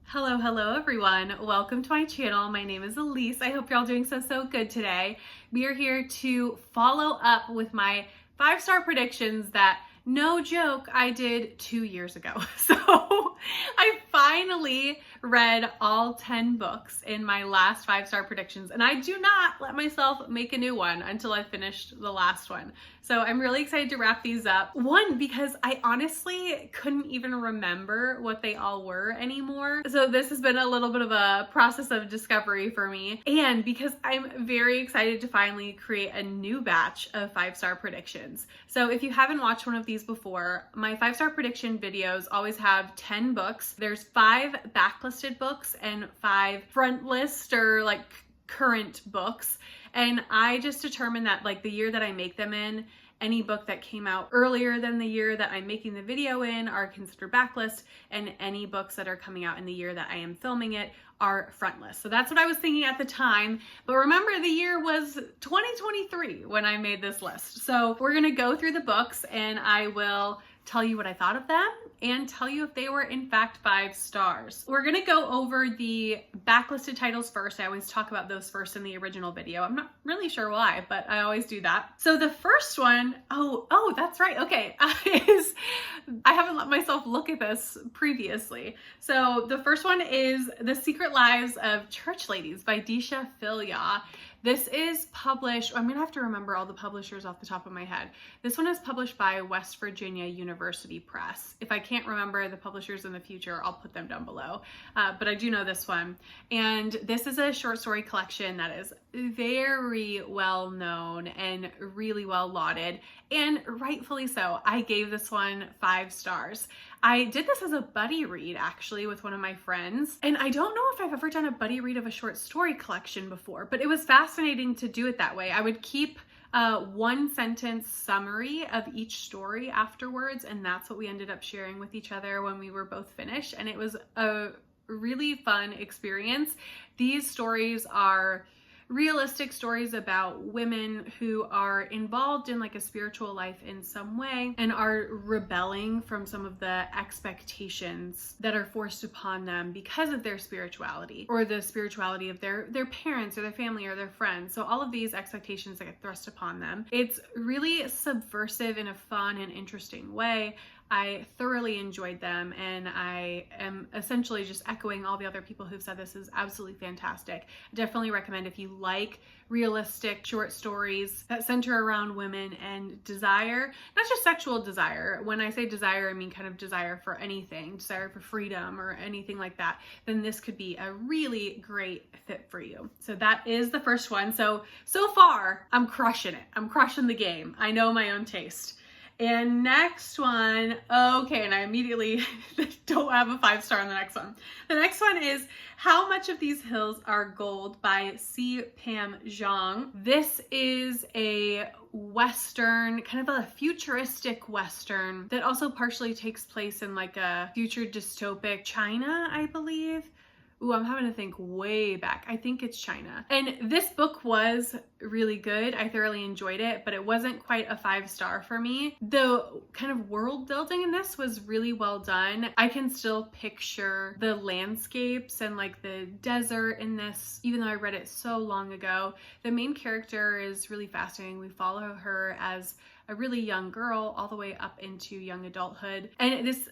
Hello everyone. Welcome to my channel. My name is Elise. I hope you're all doing so good today. We are here to follow up with my 5-star predictions that, no joke, I did 2 years ago. So I finally read all 10 books in my last 5-star predictions, and I do not let myself make a new one until I finished the last one. So I'm really excited to wrap these up. One, because I honestly couldn't even remember what they all were anymore. So this has been a little bit of a process of discovery for me. And because I'm very excited to finally create a new batch of 5-star predictions. So if you haven't watched one of these before, my 5-star prediction videos always have 10 books. There's 5 backlisted books and 5 front list or like current books. And I just determined that like the year that I make them in, any book that came out earlier than the year that I'm making the video in are considered backlist, and any books that are coming out in the year that I am filming it are front list. So that's what I was thinking at the time. But remember, the year was 2023 when I made this list. So we're gonna go through the books and I will tell you what I thought of them and tell you if they were in fact 5 stars. We're gonna go over the backlisted titles first. I always talk about those first in the original video. I'm not really sure why, but I always do that. So the first one, oh, that's right, okay, is, I haven't let myself look at this previously. So the first one is The Secret Lives of Church Ladies by Deesha Philyaw. This is published, I'm gonna have to remember all the publishers off the top of my head. This one is published by West Virginia University Press. If I can't remember the publishers in the future, I'll put them down below. But I do know this one. And this is a short story collection that is very well known and really well lauded, and rightfully so. I gave this one 5 stars. I did this as a buddy read actually with one of my friends, and I don't know if I've ever done a buddy read of a short story collection before, but it was fascinating to do it that way. I would keep one sentence summary of each story afterwards, and that's what we ended up sharing with each other when we were both finished, and it was a really fun experience. These stories are realistic stories about women who are involved in like a spiritual life in some way and are rebelling from some of the expectations that are forced upon them because of their spirituality or the spirituality of their parents or their family or their friends. So all of these expectations that get thrust upon them. It's really subversive in a fun and interesting way. I thoroughly enjoyed them, and I am essentially just echoing all the other people who've said this is absolutely fantastic. I definitely recommend if you like realistic short stories that center around women and desire, not just sexual desire. When I say desire, I mean kind of desire for anything, desire for freedom or anything like that, then this could be a really great fit for you. So that is the first one. So far, I'm crushing it. I'm crushing the game. I know my own taste. And next one, okay, and I immediately don't have a 5-star on the next one. The next one is How Much of These Hills Are Gold by C. Pam Zhang. This is a Western, kind of a futuristic Western that also partially takes place in like a future dystopic China, I believe. Ooh, I'm having to think way back. I think it's China. And this book was really good. I thoroughly enjoyed it, but it wasn't quite a 5-star for me. The kind of world building in this was really well done. I can still picture the landscapes and like the desert in this, even though I read it so long ago. The main character is really fascinating. We follow her as a really young girl all the way up into young adulthood. And this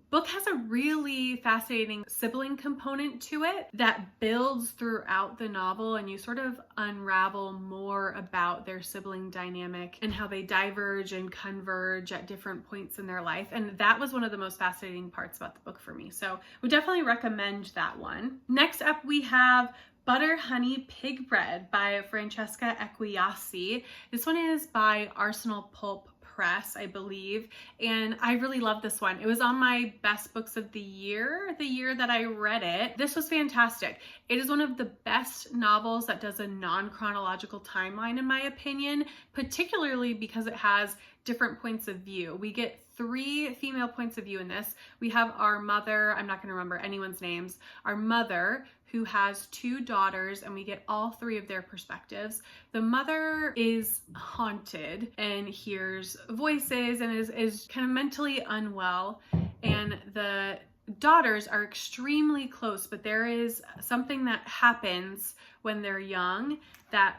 book has a really fascinating sibling component to it that builds throughout the novel, and you sort of unravel more about their sibling dynamic and how they diverge and converge at different points in their life. And that was one of the most fascinating parts about the book for me. So we definitely recommend that one. Next up, we have Butter Honey Pig Bread by Francesca Ekwuyasi. This one is by Arsenal Pulp Press, I believe, and I really love this one. It was on my best books of the year that I read it. This was fantastic. It is one of the best novels that does a non-chronological timeline, in my opinion, particularly because it has different points of view. We get 3 female points of view in this. We have our mother, I'm not going to remember anyone's names, our mother, who has 2 daughters, and we get all 3 of their perspectives. The mother is haunted and hears voices and is kind of mentally unwell, and the daughters are extremely close, but there is something that happens when they're young that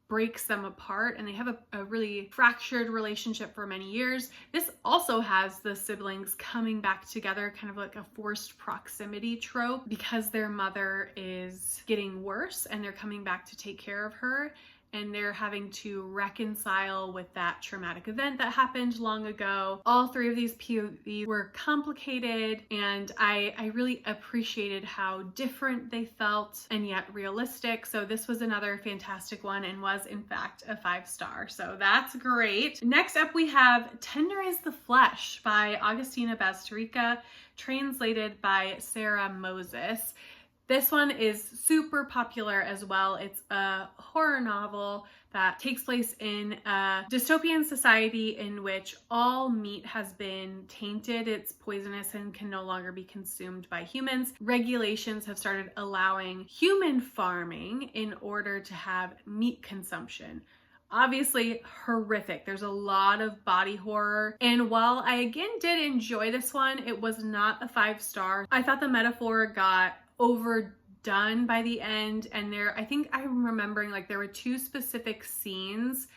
breaks them apart, and they have a really fractured relationship for many years. This also has the siblings coming back together, kind of like a forced proximity trope, because their mother is getting worse and they're coming back to take care of her, and they're having to reconcile with that traumatic event that happened long ago. All three of these POVs were complicated, and I really appreciated how different they felt and yet realistic. So this was another fantastic one and was in fact a 5-star. So that's great. Next up we have Tender is the Flesh by Agustina Bazterrica, translated by Sarah Moses. This one is super popular as well. It's a horror novel that takes place in a dystopian society in which all meat has been tainted. It's poisonous and can no longer be consumed by humans. Regulations have started allowing human farming in order to have meat consumption. Obviously horrific. There's a lot of body horror. And while I again did enjoy this one, it was not a 5-star. I thought the metaphor got overdone by the end, and I think I'm remembering like there were 2 specific scenes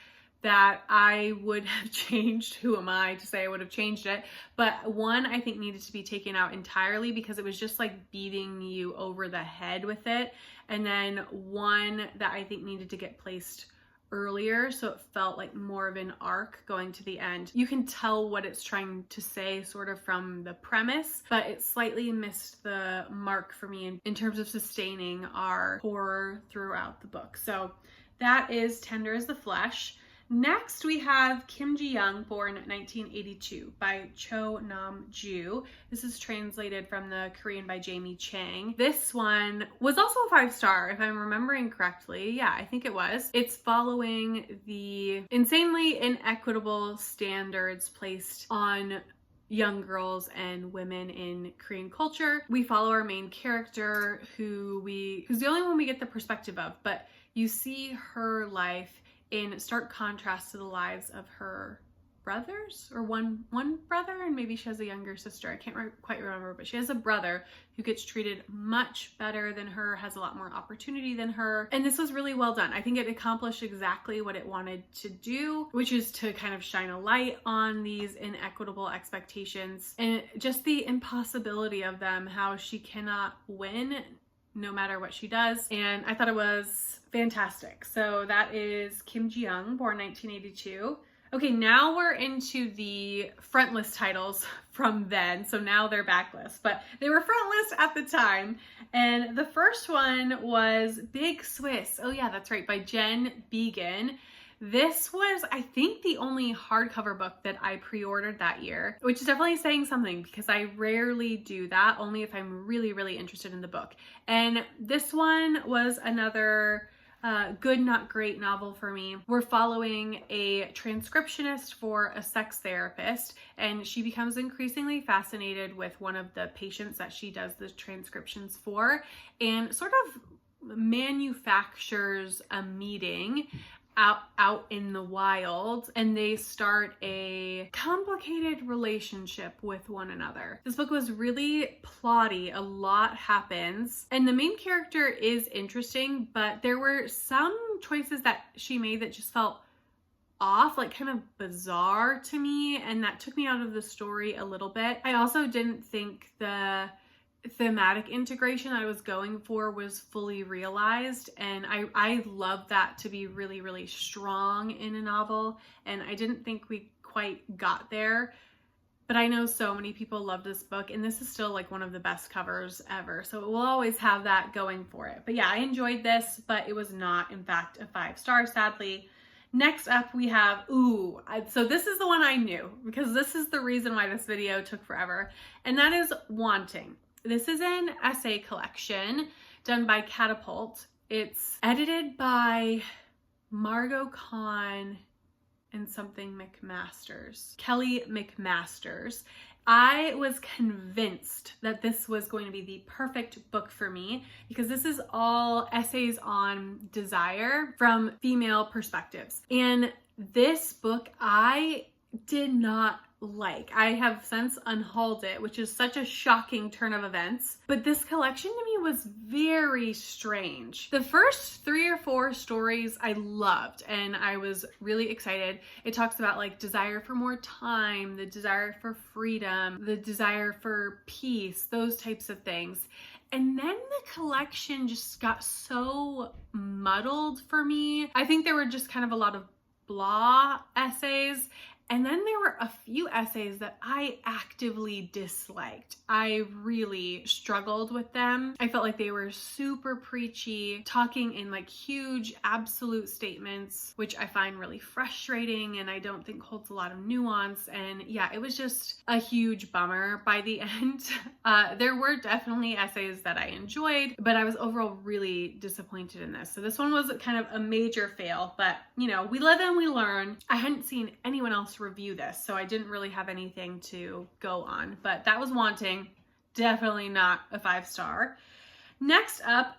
that I would have changed. Who am I to say I would have changed it? But one I think needed to be taken out entirely because it was just like beating you over the head with it. And then one that I think needed to get placed earlier, so it felt like more of an arc going to the end. You can tell what it's trying to say sort of from the premise, but it slightly missed the mark for me in terms of sustaining our horror throughout the book. So that is Tender is the Flesh. Next, we have Kim Jiyoung, born 1982, by Nam-Joo. This is translated from the Korean by Jamie Chang. This one was also a 5-star, if I'm remembering correctly. Yeah, I think it was. It's following the insanely inequitable standards placed on young girls and women in Korean culture. We follow our main character who's the only one we get the perspective of, but you see her life in stark contrast to the lives of her brothers, or one brother, and maybe she has a younger sister. I can't quite remember, but she has a brother who gets treated much better than her, has a lot more opportunity than her. And this was really well done. I think it accomplished exactly what it wanted to do, which is to kind of shine a light on these inequitable expectations and just the impossibility of them, how she cannot win no matter what she does. And I thought it was fantastic. So that is Kim Jiyoung, born 1982. Okay, now we're into the frontlist titles from then. So now they're backlist, but they were frontlist at the time. And the first one was Big Swiss. Oh yeah, that's right, by Jen Beagin. This was, I think, the only hardcover book that I pre-ordered that year, which is definitely saying something because I rarely do that, only if I'm really, really interested in the book. And this one was another good, not great novel for me. We're following a transcriptionist for a sex therapist, and she becomes increasingly fascinated with one of the patients that she does the transcriptions for, and sort of manufactures a meeting out in the wild, and they start a complicated relationship with one another. This book was really plotty. A lot happens, and the main character is interesting, but there were some choices that she made that just felt off, like kind of bizarre to me, and that took me out of the story a little bit. I also didn't think the thematic integration I was going for was fully realized, and I love that to be really, really strong in a novel, and I didn't think we quite got there. But I know so many people love this book, and this is still like one of the best covers ever, so it will always have that going for it. But yeah, I enjoyed this, but it was not in fact a 5-star, sadly. Next up we have, so this is the one I knew because this is the reason why this video took forever, and that is Wanting. This is an essay collection done by Catapult. It's edited by Margot Kahn and something McMasters, Kelly McMasters. I was convinced that this was going to be the perfect book for me because this is all essays on desire from female perspectives. And this book I did not like. I have since unhauled it, which is such a shocking turn of events. But this collection to me was very strange. The first 3 or 4 stories I loved and I was really excited. It talks about like desire for more time, the desire for freedom, the desire for peace, those types of things. And then the collection just got so muddled for me. I think there were just kind of a lot of blah essays. And then there were a few essays that I actively disliked. I really struggled with them. I felt like they were super preachy, talking in like huge absolute statements, which I find really frustrating and I don't think holds a lot of nuance. And yeah, it was just a huge bummer by the end. There were definitely essays that I enjoyed, but I was overall really disappointed in this. So this one was kind of a major fail, but you know, we live and we learn. I hadn't seen anyone else review this, so I didn't really have anything to go on, but that was wanting. Definitely not a 5-star. Next up,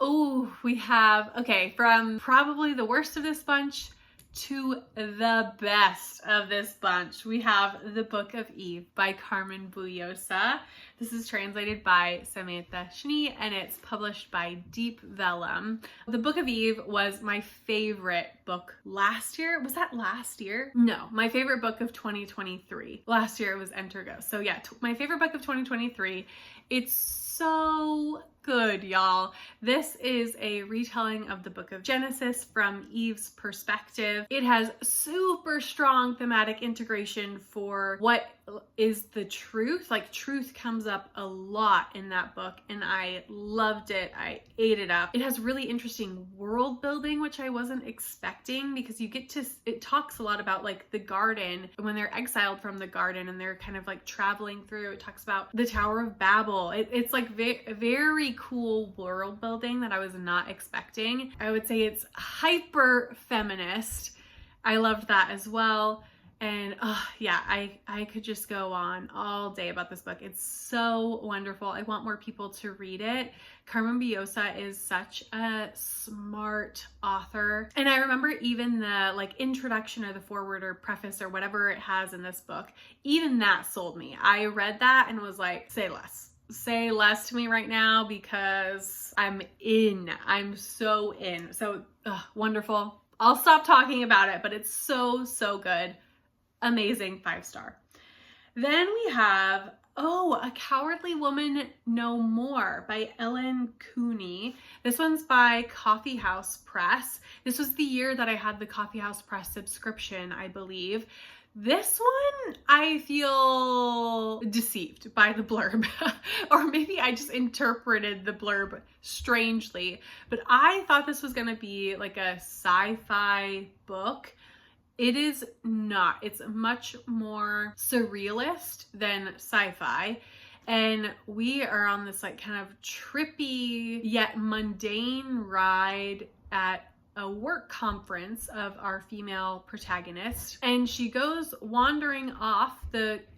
we have, okay, from probably the worst of this bunch to the best of this bunch, we have The Book of Eve by Carmen Boullosa. This is translated by Samantha Schnee and it's published by Deep Vellum. The Book of Eve was my favorite book last year. Was that last year? No, my favorite book of 2023. Last year it was Enter Go. So yeah, my favorite book of 2023. It's so good, y'all. This is a retelling of the book of Genesis from Eve's perspective. It has super strong thematic integration for what is the truth. Like truth comes up a lot in that book and I loved it. I ate it up. It has really interesting world building, which I wasn't expecting because it talks a lot about like the garden when they're exiled from the garden and they're kind of like traveling through. It talks about the Tower of Babel. It's like very cool world building that I was not expecting. I would say it's hyper feminist. I loved that as well. And yeah, I could just go on all day about this book. It's so wonderful. I want more people to read it. Carmen Boullosa is such a smart author. And I remember even the like introduction or the foreword or preface or whatever it has in this book, even that sold me. I read that and was like, say less. Say less to me right now because I'm in. I'm so in. So wonderful. I'll stop talking about it, but it's so good. Amazing 5-star. Then we have, A Cowardly Woman No More by Ellen Cooney. This one's by Coffee House Press. This was the year that I had the Coffee House Press subscription, I believe. This one, I feel deceived by the blurb, or maybe I just interpreted the blurb strangely, but I thought this was gonna be like a sci-fi book. It is not. It's much more surrealist than sci-fi. And we are on this like kind of trippy yet mundane ride at a work conference of our female protagonist. And she goes wandering off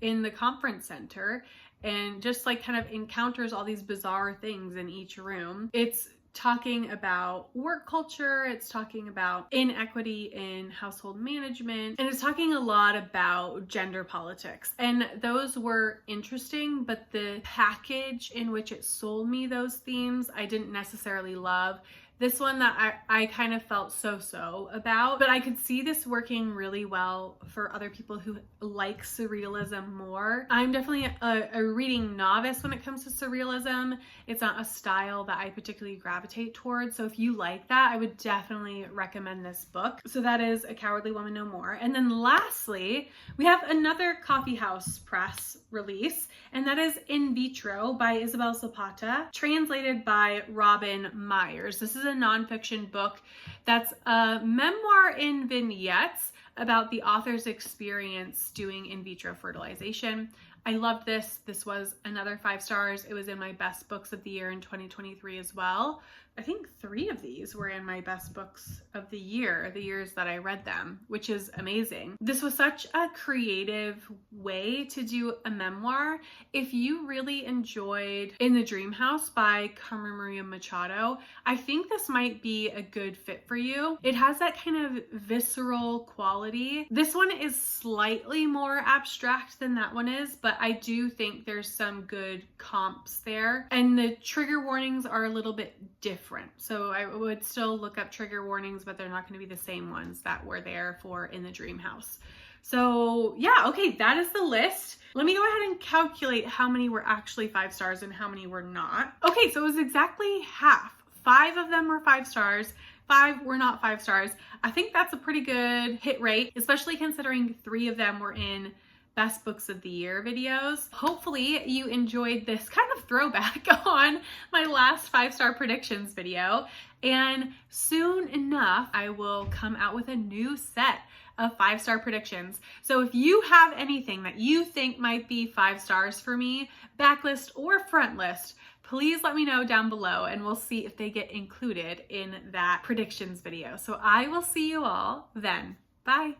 in the conference center and just like kind of encounters all these bizarre things in each room. It's talking about work culture, it's talking about inequity in household management, and it's talking a lot about gender politics. And those were interesting, but the package in which it sold me those themes, I didn't necessarily love. This one that I kind of felt so about, but I could see this working really well for other people who like surrealism more. I'm definitely a reading novice when it comes to surrealism. It's not a style that I particularly gravitate towards. So if you like that, I would definitely recommend this book. So that is A Cowardly Woman No More. And then lastly, we have another Coffee House Press release, and that is In Vitro by Isabel Zapata, translated by Robin Myers. This is a nonfiction book that's a memoir in vignettes about the author's experience doing in vitro fertilization. I loved this. This was another 5 stars. It was in my best books of the year in 2023 as well. I think 3 of these were in my best books of the year, the years that I read them, which is amazing. This was such a creative way to do a memoir. If you really enjoyed In the Dream House by Carmen Maria Machado, I think this might be a good fit for you. It has that kind of visceral quality. This one is slightly more abstract than that one is, but I do think there's some good comps there. And the trigger warnings are a little bit different. So I would still look up trigger warnings, but they're not going to be the same ones that were there for In the Dream House. So yeah, okay, that is the list. Let me go ahead and calculate how many were actually 5 stars and how many were not. Okay, so it was exactly half. 5 of them were 5 stars. 5 were not 5 stars. I think that's a pretty good hit rate, especially considering 3 of them were in best books of the year videos. Hopefully you enjoyed this kind of throwback on my last 5-star predictions video. And soon enough, I will come out with a new set of 5-star predictions. So if you have anything that you think might be 5 stars for me, backlist or front list, please let me know down below and we'll see if they get included in that predictions video. So I will see you all then. Bye.